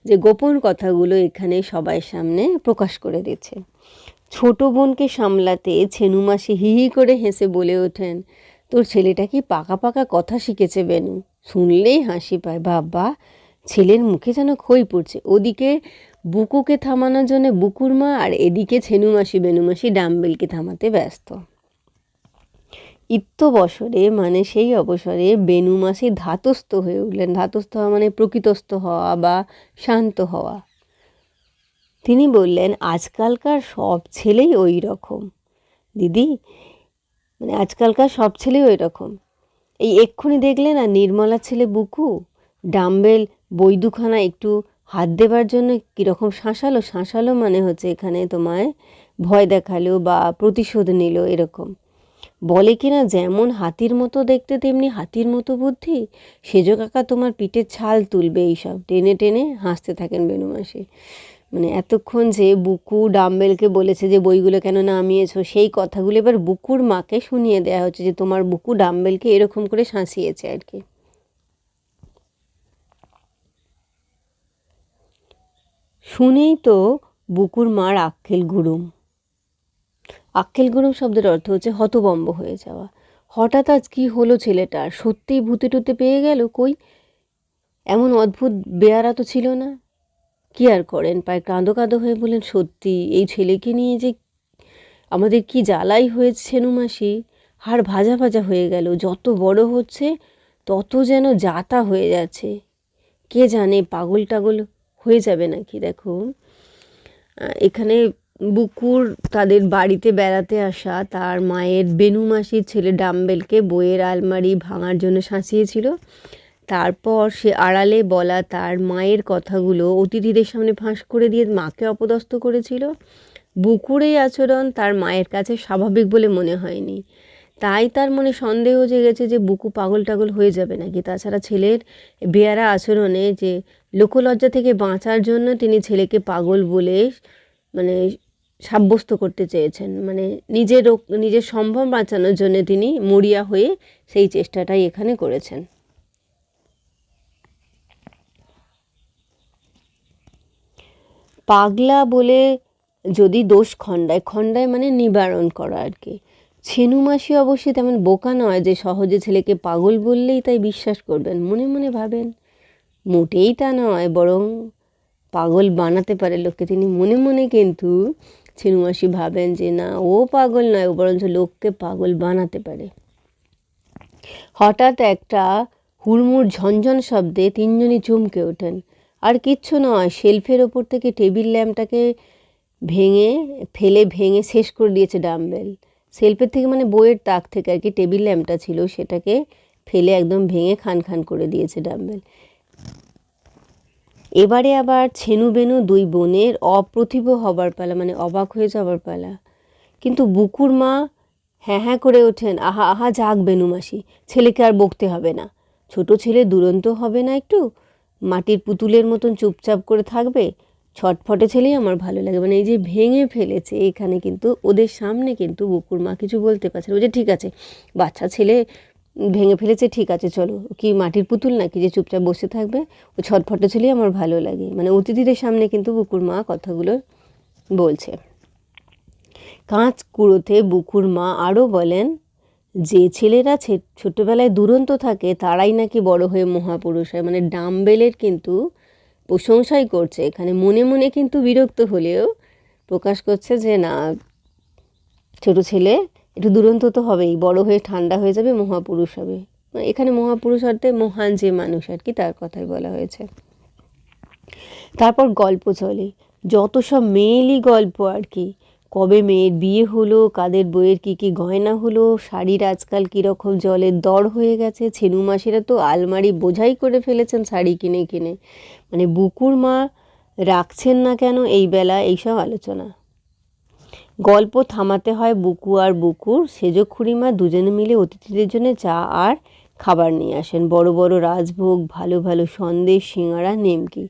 যে গোপন কথাগুলো এখানে সবাই সামনে প্রকাশ করে দিচ্ছে। ছোট বোনকে সামলাতে ছেনু মাসি হি হি করে হেসে বলে ওঠেন, তোর ছেলেটা কি পাকা পাকা কথা শিখেছে বেনু, শুনলেই হাসি পায়। বাবা, ছেলের মুখে যেন খই পড়ছে। ওদিকে বুকুকে থামানোর জন্য বুকুর মা, আর এদিকে ছেনু মাসি বেনু মাসি ডাম্বেলকে থামাতে ব্যস্ত। ইত্যবসরে মানে সেই অবসরে বেনু মাসি ধাতস্থ হয়ে উঠলেন। ধাতস্থ হওয়া মানে প্রকৃতস্থ হওয়া বা শান্ত হওয়া। তিনি বললেন, আজকালকার সব ছেলেই ওই রকম দিদি, মানে আজকালকার সব ছেলেই ওই রকম। এই এক্ষুনি দেখলে না নির্মলার ছেলে বুকু, ডাম্বেল বই দুখানা একটু হাত দেবার জন্য কীরকম শাঁসালো, শাঁসালো মানে হচ্ছে এখানে তোমায় ভয় দেখালো বা প্রতিশোধ নিল এরকম। বলে কিনা যেমন হাতির মতো দেখতে তেমনি হাতির মতো বুদ্ধি, সেজ কাকা তোমার পিঠের ছাল তুলবে। এইসব টেনে টেনে হাসতে থাকেন বেনু মাসি। মানে এতক্ষণ যে বুকু ডাম্বেলকে বলেছে যে বইগুলো কেন নামিয়েছো, সেই কথাগুলো এবার বুকুর মাকে শুনিয়ে দেওয়া হচ্ছে যে তোমার বুকু ডাম্বেলকে এরকম করে শাঁসিয়েছে আর কি। শুনেই তো বুকুর মার আক্কেল গুরুম। আক্কেল গুরুম শব্দের অর্থ হচ্ছে হতবম্ব হয়ে যাওয়া। হঠাৎ আজ কি হলো ছেলেটার, সত্যিই ভূতে টুতে পেয়ে গেল? কই, এমন অদ্ভুত বেয়ারা তো ছিল না। কি আর করেন, প্রায় কাঁদো কাঁদো হয়ে বলেন, সত্যি এই ছেলেকে নিয়ে যে আমাদের কি জ্বালাই হয়েছে ছেনু মাসি, হাড় ভাজা ভাজা হয়ে গেল। যত বড় হচ্ছে তত যেন জাতা হয়ে যাচ্ছে, কে জানে পাগল টাগল হয়ে যাবে নাকি। দেখো এখানে বুকুর তাদের বাড়িতে বেড়াতে আসা তার মায়ের বেনু মাসির ছেলে ডাম্বেলকে বইয়ের আলমারি ভাঙার জন্য শাঁসিয়েছিল। তারপর সে আড়ালে বলা তার মায়ের কথাগুলো অতিথিদের সামনে ফাঁস করে দিয়ে মাকে অপদস্থ করেছিল। বুকুর এই আচরণ তার মায়ের কাছে স্বাভাবিক বলে মনে হয়নি, তাই তার মনে সন্দেহ জেগেছে যে বুকু পাগল টাগল হয়ে যাবে নাকি। তাছাড়া ছেলের বেয়ারা আচরণে যে লোকলজ্জা থেকে বাঁচার জন্য তিনি ছেলেকে পাগল বলে মানে সাব্যস্ত করতে চেয়েছেন, মানে নিজের সম্ভব বাঁচানোর জন্য তিনি মরিয়া হয়ে সেই চেষ্টাটাই এখানে করেছেন। পাগলা বলে যদি দোষ খণ্ডায়, খণ্ডায় মানে নিবারণ করা আর কি। ছেনু মাসি অবশ্যই তেমন বোকা নয় যে সহজে ছেলেকে পাগল বললেই তাই বিশ্বাস করবেন। মনে মনে ভাবেন মোটেই তা নয়, বরং পাগল বানাতে পারে লোককে তিনি মনে মনে। কিন্তু ছেনু মাসি ভাবেন যে না, ও পাগল নয়, ও বরঞ্চ লোককে পাগল বানাতে পারে। হঠাৎ একটা হুড়মুড় ঝনঝন শব্দে তিনজনই চমকে ওঠেন। আর কিচ্ছু নয়, শেলফের ওপর থেকে টেবিল ল্যাম্পটাকে ভেঙে শেষ করে দিয়েছে ডাম্বেল। শেলফের থেকে মানে বইয়ের তাক থেকে আর কি টেবিল ল্যাম্পটা ছিল, সেটাকে ফেলে একদম ভেঙে খান খান করে দিয়েছে ডাম্বেল। এবারে আবার ছেনু বেনু দুই বোনের অপ্রতিভ হবার পালা, মানে অবাক হয়ে যাবার পালা। কিন্তু বুকুর মা হ্যাঁ হ্যাঁ করে ওঠেন, আহা আহা যাক বেনু মাসি, ছেলেকে আর বকতে হবে না, ছোট ছেলে দুরন্ত হবে না একটু, মাটির পুতুলের মতন চুপচাপ করে থাকবে, ছটফটে ছেলেই আমার ভালো লাগে। মানে এই যে ভেঙে ফেলেছে এখানে, কিন্তু ওদের সামনে কিন্তু বুকুর মা কিছু বলতে পারছে না। বলছে ঠিক আছে, বাচ্চা ছেলে ভেঙে ফেলেছে, ঠিক আছে চলো, কি মাটির পুতুল নাকি যে চুপচাপ বসে থাকবে, ও ছটফটে ছেলেই আমার ভালো লাগে। মানে অতিথিদের সামনে কিন্তু বুকুর মা কথাগুলো বলছে। কাঁচ কুড়োতে বুকুর মা আরও বলেন, যে ছেলেরা ছোটোবেলায় দুরন্ত থাকে তারাই নাকি বড় হয়ে মহাপুরুষ হয়। মানে ডাম্বেলের কিন্তু প্রশংসাই করছে এখানে, মনে মনে কিন্তু বিরক্ত হলেও প্রকাশ করছে যে না, ছোট ছেলে একটু দুরন্ত তো হবেই, বড় হয়ে ঠান্ডা হয়ে যাবে, মহাপুরুষ হবে। এখানে মহাপুরুষ অর্থে মহান যে মানুষ আর কি, তার কথাই বলা হয়েছে। তারপর গল্প চলে, যত সব মেয়েলি গল্প আর কি, কবে মেয়ের বিয়ে হলো, কাদের বইয়ের কী কী গয়না হলো, শাড়ির আজকাল কীরকম জলের দর হয়ে গেছে, ছেনু মাসিরা তো আলমারি বোঝাই করে ফেলেছেন শাড়ি কিনে কিনে। মানে বুকুর মা রাখছেন না কেন এই বেলা, এইসব আলোচনা। গল্প থামাতে হয় বুকু আর বুকুর সেজ খুড়িমা দুজনে মিলে অতিথিদের জন্য চা আর খাবার নিয়ে আসেন, বড় বড় রাজভোগ, ভালো ভালো সন্দেশ, সিঙাড়া, নেমকি।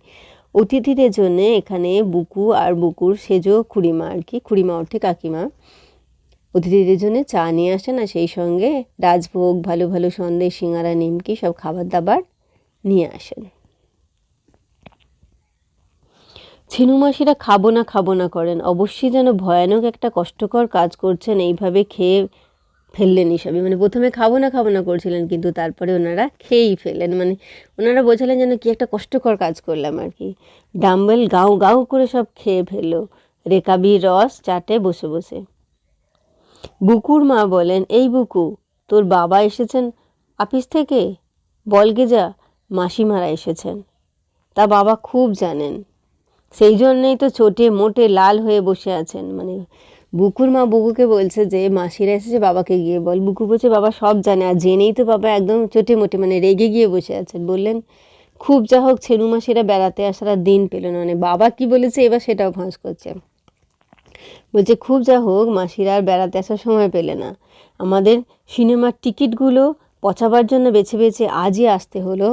অতিথিদের জন্য এখানে বুকু আর বুকুর সেজ খুড়িমা আর কি, খুড়িমা অর্থে কাকিমা, অতিথিদের জন্য চা নিয়ে আসেন আর সেই সঙ্গে রাজভোগ, ভালো ভালো সন্দেশ, সিঙাড়া, নিমকি সব খাবার দাবার নিয়ে আসেন। ছেনু মাসিরা খাবো না করেন, অবশ্যই যেন ভয়ানক একটা কষ্টকর কাজ করছেন, এইভাবে খেয়ে ফেললেন সবই। মানে প্রথমে খাবো না করছিলেন, কিন্তু তারপরে ওনারা খেয়েই ফেললেন। মানে ওনারা বোঝালেন যেন কি একটা কষ্টকর কাজ করলাম আর কি। ডাম্বেল গাউ গাউ করে সব খেয়ে ফেললো, রেকাবির রস চাটে বসে বসে। বুকুর মা বলেন, এই বুকু, তোর বাবা এসেছেন অফিস থেকে, বলগে যা মাসিমারা এসেছেন। তা বাবা খুব জানেন, সেই জন্যেই তো চোটে মোটে লাল হয়ে বসে আছেন। মানে বুকুর মা বুকুকে বলছে যে মাসিরা এসেছে, বাবাকে গিয়ে বল। বুকু বলছে বাবা সব জানে, আর জেনেই তো বাবা একদম চোটে মোটে মানে রেগে গিয়ে বসে আছেন। বললেন, খুব যা হোক ছেনু মাসিরা বেড়াতে আসার আর দিন পেল না। মানে বাবা কি বলেছে এবার সেটাও ফাঁস করছে। বলছে খুব যা হোক মাসিরা আর বেড়াতে আসার সময় পেলে না, আমাদের সিনেমার টিকিটগুলো পচাবার জন্য বেছে বেছে আজই আসতে হলো,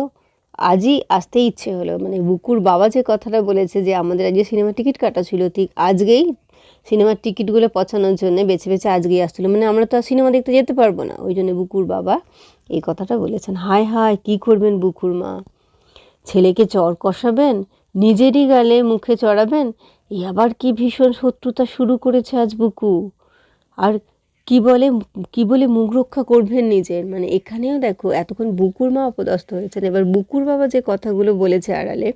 আজই আসতে ইচ্ছে হলো। মানে বুকুর বাবা যে কথাটা বলেছে যে আমাদের আজকে সিনেমার টিকিট কাটা ছিল, ঠিক আজকেই সিনেমার টিকিটগুলো পচানোর জন্য বেছে বেছে আজকেই আসছিলো। মানে আমরা তো আর সিনেমা দেখতে যেতে পারবো না, ওই জন্য বুকুর বাবা এই কথাটা বলেছেন। হায় হায় কী করবেন বুকুর মা, ছেলেকে চর কষাবেন, নিজেরই গালে মুখে চড়াবেন, এই আবার কি ভীষণ শত্রুতা শুরু করেছে আজ বুকু। আর কি বলে মুখ রক্ষা করবেন নিজের। মানে এখানেও দেখো এতক্ষণ বুকুর মা অপদস্থ হয়েছেন, এবার বুকুর বাবা যে কথাগুলো বলেছে আড়ালে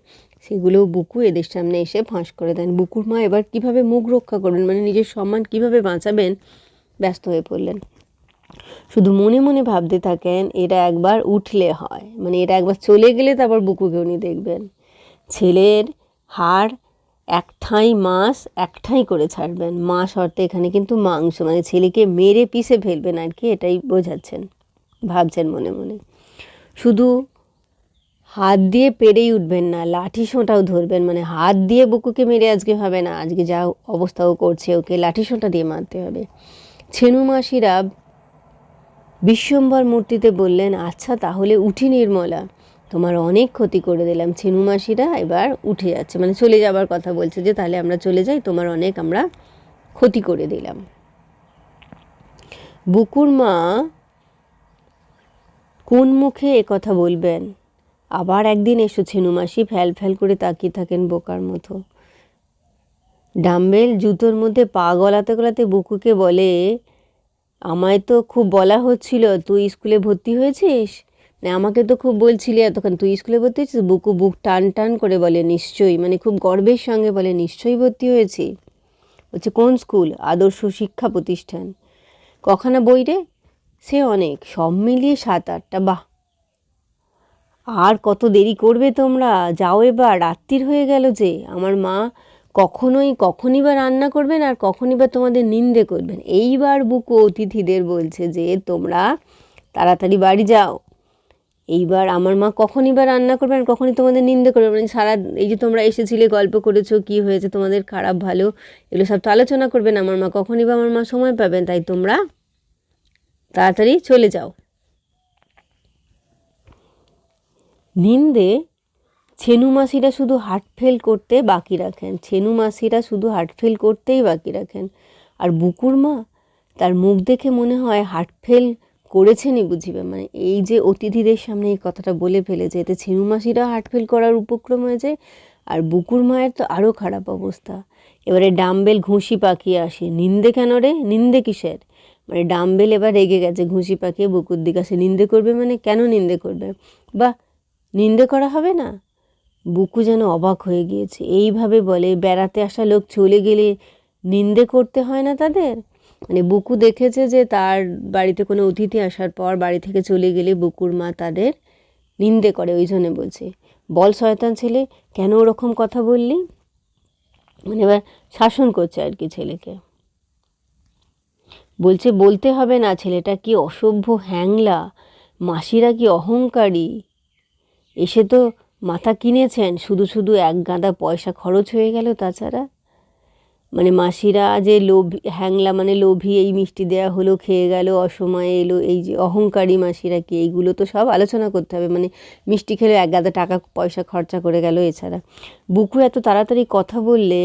সেগুলোও বুকু এদের সামনে এসে ফাঁস করে দেন। বুকুর মা এবার কিভাবে মুখ রক্ষা করবেন, মানে নিজের সম্মান কিভাবে বাঁচাবেন, ব্যস্ত হয়ে পড়লেন। শুধু মনে মনে ভাবতে থাকেন এরা একবার উঠলে হয়, মানে এরা একবার চলে গেলে তারপর বুকুকে উনি দেখবেন। ছেলের হাড় এক ঠাঁই মাছ এক ঠাঁই করে ছাড়বেন। মাছ অর্থে এখানে কিন্তু মাংস, মানে ছেলেকে মেরে পিষে ফেলবেন আর কি, এটাই বোঝাচ্ছেন, ভাবছেন মনে মনে। শুধু হাত দিয়ে পেরেই উঠবেন না, লাঠি সোঁটাও ধরবেন। মানে হাত দিয়ে বুকুকে মেরে আজকে হবে না, আজকে যা অবস্থাও করছে ওকে লাঠি সোঁটা দিয়ে মারতে হবে। ছেনু মাসিরা বিশ্বম্বর মূর্তিতে বললেন, আচ্ছা তাহলে উঠি নির্মলা, তোমার অনেক ক্ষতি করে দিলাম। ছেনু মাসিরা এবার উঠে যাচ্ছে, মানে চলে যাবার কথা বলছে, যে তাহলে আমরা চলে যাই, তোমার অনেক আমরা ক্ষতি করে দিলাম। বুকুর মা কোন মুখে কথা বলবেন, আবার একদিন এসো ছেনু মাসি ফ্যাল ফ্যাল করে তাকিয়ে থাকেন বোকার মতো। ডাম্বেল জুতোর মধ্যে পা গলাতে গলাতে বুকুকে বলে, আমায় তো খুব বলা হচ্ছিল তুই স্কুলে ভর্তি হয়েছিস, না আমাকে তো খুব বলছিলি এতক্ষণ তুই স্কুলে ভর্তি হয়েছিস। বুকু বুক টান টান করে বলে, নিশ্চয়ই, মানে খুব গর্বের সঙ্গে বলে, নিশ্চয়ই ভর্তি হয়েছি। বলছে কোন স্কুল? আদর্শ শিক্ষা প্রতিষ্ঠান। কখানা বই রে? সে অনেক, সব মিলিয়ে 7-8টা। বাহ, আর কত দেরি করবে তোমরা, যাও এবার, রাত্রির হয়ে গেল যে। আমার মা কখনই বা রান্না করবেন আর কখনই বা তোমাদের নিন্দে করবেন। এইবার বুকু অতিথিদের বলছে যে তোমরা তাড়াতাড়ি বাড়ি যাও, এইবার আমার মা কখনই বা রান্না করবেন আর কখনই তোমাদের নিন্দে করবেন। মানে সারা এই যে তোমরা এসেছিলে, গল্প করেছো, কি হয়েছে তোমাদের, খারাপ ভালো, এগুলো সব তো আলোচনা করবেন আমার মা, কখনই বা আমার মা সময় পাবেন, তাই তোমরা তাড়াতাড়ি চলে যাও। নিন্দে ছেনু মাসিরা শুধু হার্ট ফেল করতে বাকি রাখেন, ছেনু মাসিরা শুধু হার্ট ফেল করতেই বাকি রাখেন। আর বুকুর মা, তার মুখ দেখে মনে হয় হার্ট ফেল করেছেনই বুঝিবে, মানে এই যে অতিথিদের সামনে এই কথাটা বলে ফেলেছে, এতে ছেনু মাসিরা হার্ট ফেল করার উপক্রম হয়েছে, আর বুকুর মায়ের তো আরও খারাপ অবস্থা। এবারে ডাম্বেল ঘুষি পাকিয়ে আসে, নিন্দে কেন রে, নিন্দে কিসের, মানে ডাম্বেল এবার রেগে গেছে, ঘুষি পাকিয়ে বুকুর দিকে আসে। নিন্দে করবে মানে কেন নিন্দে করবে, বা নিন্দে করা হবে না? বুকু যেন অবাক হয়ে গিয়েছে। এইভাবে বলে, বেড়াতে আসা লোক চলে গেলে নিন্দে করতে হয় না তাদের? মানে বুকু দেখেছে যে তার বাড়িতে কোনো অতিথি আসার পর বাড়ি থেকে চলে গেলে বুকুর মা তাদের নিন্দে করে, ওই জন্যে বলছে বল শয়তান ছেলে, কেন ওরকম কথা বললি, মানে এবার শাসন করছে আর কি ছেলেকে। বলছে বলতে হবে না, ছেলেটা কি অসভ্য হ্যাংলা, মাসিরা কি অহংকারী, এসে তো মাথা কিনেছেন, শুধু শুধু এক গাদা পয়সা খরচ হয়ে গেল। তাছাড়া মানে মাসিরা যে লোভী, হ্যাংলা মানে লোভী, এই মিষ্টি দেওয়া হলো খেয়ে গেল, অসময়ে এলো, এই যে অহংকারী মাসিরা কি, এইগুলো তো সব আলোচনা করতে হবে। মানে মিষ্টি খেলে এক গাদা টাকা পয়সা খরচা করে গেল। এছাড়া বুকু এত তাড়াতাড়ি কথা বললে,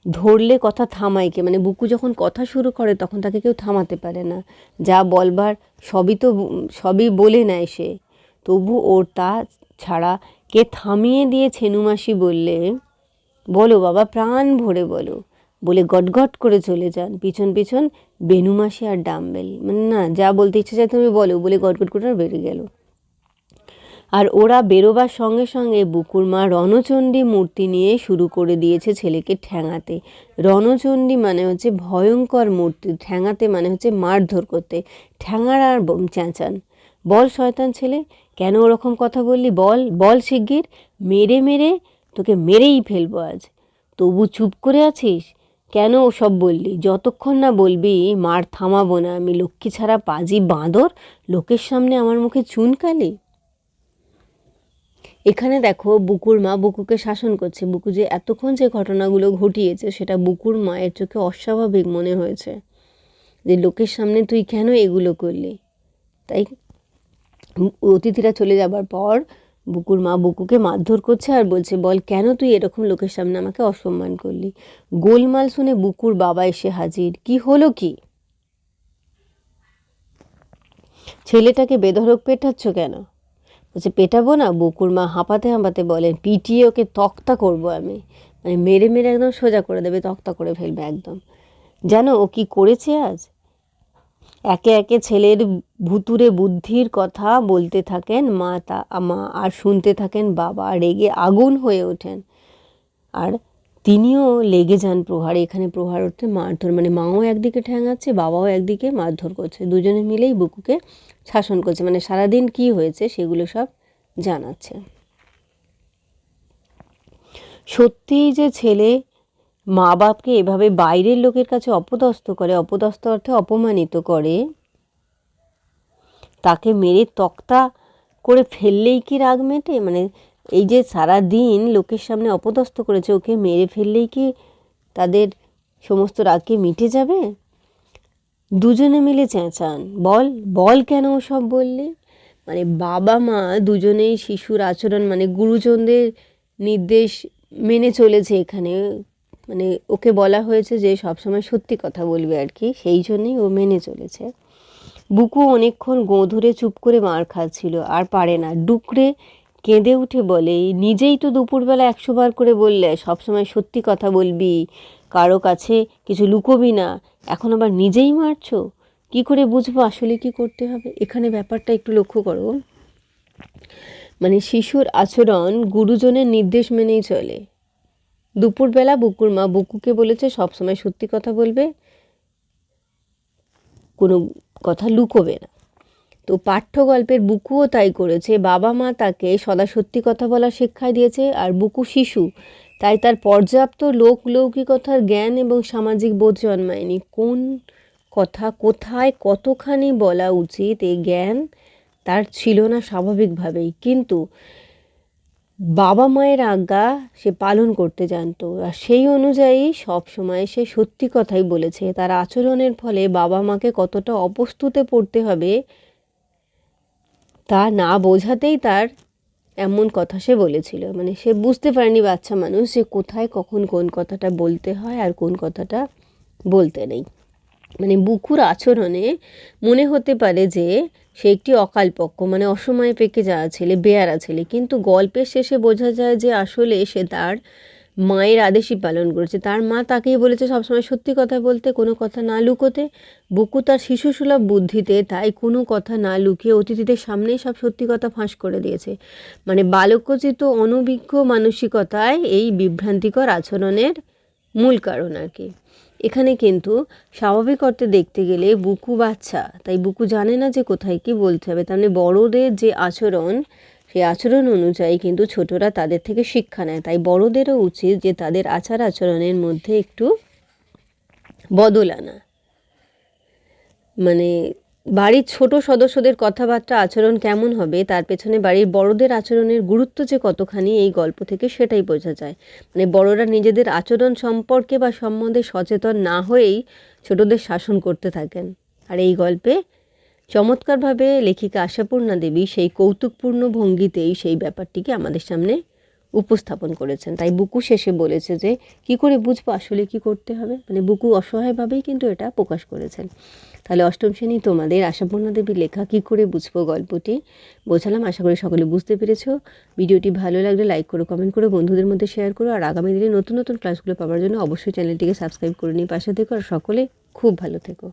ধরলে কথা থামাইকে, মানে বুকু যখন কথা শুরু করে তখন তাকে কেউ থামাতে পারে না, যা বলবার সবই বলে নেয় সে। তবু ওর তা ছাড়া কে থামিয়ে দিয়ে ছেনু মাসি বললে, বলো বাবা, প্রাণ ভরে বলো, বলে গটগট করে চলে যান। পিছন পিছন বেনু মাসি আর ডাম্বেল, মানে না, যা বলতে ইচ্ছে চায় তুমি বলো, বলে গটগট করে আর বেরিয়ে গেল। আর ওরা বেরোবার সঙ্গে সঙ্গে বুকুর মা রণচণ্ডী মূর্তি নিয়ে শুরু করে দিয়েছে ছেলেকে ঠ্যাঙাতে। রণচণ্ডী মানে হচ্ছে ভয়ঙ্কর মূর্তি, ঠ্যাঙাতে মানে হচ্ছে মারধর করতে, ঠ্যাঙার আর চেঁচান, বল শয়তান ছেলে, কেন ওরকম কথা বললি, বল বল শিগগির, মেরে মেরে তোকে মেরেই ফেলবো আজ। তবু চুপ করে আছিস কেন, ওসব বললি, যতক্ষণ না বলবি মার থামাবো না আমি, লক্ষ্মী ছাড়া পাজি বাঁদর, লোকের সামনে আমার মুখে চুনকালি। এখানে দেখো বুকুর মা বুকুকে শাসন করছে। বুকু যে এতক্ষণ যে ঘটনাগুলো ঘটিয়েছে সেটা বুকুর মায়ের চোখে অস্বাভাবিক মনে হয়েছে, যে লোকের সামনে তুই কেন এগুলো করলি। তাই অতিথিরা চলে যাবার পর বুকুর মা বুকুকে মারধর করছে আর বলছে, বল কেন তুই এরকম লোকের সামনে আমাকে অসম্মান করলি। গোলমাল শুনে বুকুর বাবা এসে হাজির। কি হলো কি, ছেলেটাকে বেধড়ক পেটাচ্ছ কেন? বলছে পেটাবো না। বুকুর মা হাঁপাতে হাঁপাতে বলেন, পিটিয়ে ওকে তক্তা করব আমি, মানে মেরে মেরে একদম সোজা করে দেবে, তক্তা করে ফেলবে একদম। জানো ও কি করেছে আজ? একে একে ছেলের ভুতুরে বুদ্ধির কথা বলতে থাকেন মা আর শুনতে থাকেন বাবা, রেগে আগুন হয়ে ওঠেন। আর তিনিও লেগে যান প্রহারে। এখানে প্রহার অর্থে মারধর, মানে মাও একদিকে ঠ্যাঙাচ্ছে, বাবাও একদিকে মারধর করছে, দুজনে মিলেই বুকুকে শাসন করছে, মানে সারাদিন কি হয়েছে সেগুলো সব জানাচ্ছে। সত্যিই যে ছেলে মা বাপকে এভাবে বাইরের লোকের কাছে অপদস্থ করে, অপদস্থ অর্থে অপমানিত করে, তাকে মেরে তক্তা করে ফেললেই কি রাগ মেটে? মানে এই যে সারা দিন লোকের সামনে অপদস্থ করেছে, ওকে মেরে ফেললেই কি তাদের সমস্ত রাগকে মিটে যাবে? দুজনে মিলে চেঁচান, বল বল কেন ওসব বললে। মানে বাবা মা দুজনেই শিশুর আচরণ, মানে গুরুজনদের নির্দেশ মেনে চলেছে এখানে। মানে ওকে বলা হয়েছে যে সবসময় সত্যি কথা বলবে আর কি, সেই জন্যেই ও মেনে চলেছে। বুকু অনেকক্ষণ গোঁ ধরে চুপ করে মার খাচ্ছিল, আর পারে না, ডুকরে কেঁদে উঠে বলে, নিজেই তো দুপুরবেলা 100 বার করে বললে সবসময় সত্যি কথা বলবি, কারো কাছে কিছু লুকোবি না, এখন আবার নিজেই মারছো, কি করে বুঝবো আসলে কি করতে হবে। এখানে ব্যাপারটা একটু লক্ষ্য করো, মানে শিশুর আচরণ গুরুজনের নির্দেশ মেনেই চলে। দুপুরবেলা বুকুর মা বুকুকে বলেছে সবসময় সত্যি কথা বলবে, কোনো কথা লুকোবে না। তো পাঠ্য গল্পের বুকুও তাই করেছে, বাবা মা তাকে সদা সত্যি কথা বলার শিক্ষা দিয়েছে, আর বুকু শিশু, তাই তার পর্যাপ্ত লৌকিকতার জ্ঞান এবং সামাজিক বোধ জন্মায়নি। কোন কথা কোথায় কতখানি বলা উচিত এই জ্ঞান তার ছিল না স্বাভাবিকভাবেই। কিন্তু বাবা মায়ের আজ্ঞা সে পালন করতে জানতো, আর সেই অনুযায়ী সব সময় সে সত্যি কথাই বলেছে। তার আচরণের ফলে বাবা মাকে কতটা অপ্রস্তুতে পড়তে হবে তা না বোঝাতেই তার এমন কথা সে বলেছিল। মানে সে বুঝতে পারেনি বাচ্চা মানুষ যে কোথায় কখন কোন কথাটা বলতে হয় আর কোন কথাটা বলতে নেই। মানে বুকুর আচরণে মনে হতে পারে যে সে একটি অকালপক্ষ, মানে অসময়ে পেকে যাওয়া ছেলে, বেয়ারা ছেলে, কিন্তু গল্পের শেষে বোঝা যায় যে আসলে সে তার মায়ের আদেশই পালন করেছে। তার মা তাকেই বলেছে সবসময় সত্যি কথা বলতে, কোনো কথা না লুকোতে। বুকু তার শিশুসুলভ বুদ্ধিতে তাই কোনো কথা না লুকিয়ে অতিথিদের সামনেই সব সত্যি কথা ফাঁস করে দিয়েছে। মানে বালকোচিত অনভিজ্ঞ মানসিকতায় এই বিভ্রান্তিকর আচরণের মূল কারণ আর কি। এখানে কিন্তু স্বাভাবিক অর্থে দেখতে গেলে বুকু বাচ্চা, তাই বুকু জানে না যে কোথায় কি বলতে হবে। তার মানে বড়দের যে আচরণ, সেই আচরণ অনুযায়ী কিন্তু ছোটরা তাদের থেকে শিক্ষা নেয়। তাই বড়দেরও উচিত যে তাদের আচার আচরণের মধ্যে একটু বদল আনা। মানে বাড়ির ছোট সদস্যদের কথাবার্তা আচরণ কেমন হবে তার পেছনে বাড়ির বড়দের আচরণের গুরুত্ব যে কতখানি এই গল্প থেকে সেটাই বোঝা যায়। মানে বড়রা নিজেদের আচরণ সম্পর্কে বা সম্বন্ধে সচেতন না হয়েই ছোটদের শাসন করতে থাকেন। আর এই গল্পে চমৎকারভাবে লেখিকা আশাপূর্ণা দেবী সেই কৌতুকপূর্ণ ভঙ্গিতেই সেই ব্যাপারটিকে আমাদের সামনে উপস্থাপন করেছেন। তাই বুকু শেষে বলেছে যে কি করে বুঝবো আসলে কি করতে হবে। মানে বুকু অসহায়ভাবেই কিন্তু এটা প্রকাশ করেছেন। তাহলে অষ্টম শ্রেণী তোমাদের আশাপূর্ণা দেবীর লেখা কি করে বুঝবো গল্পটি বোঝালাম। আশা করি সকলে বুঝতে পেরেছো। ভিডিওটি ভালো লাগলে লাইক করো, কমেন্ট করো, বন্ধুদের মধ্যে শেয়ার করো। আর আগামী দিনে নতুন নতুন ক্লাসগুলো পাওয়ার জন্য অবশ্যই চ্যানেলটিকে সাবস্ক্রাইব করে নিয়ে পাশে থেকো। আর সকলে খুব ভালো থেকো।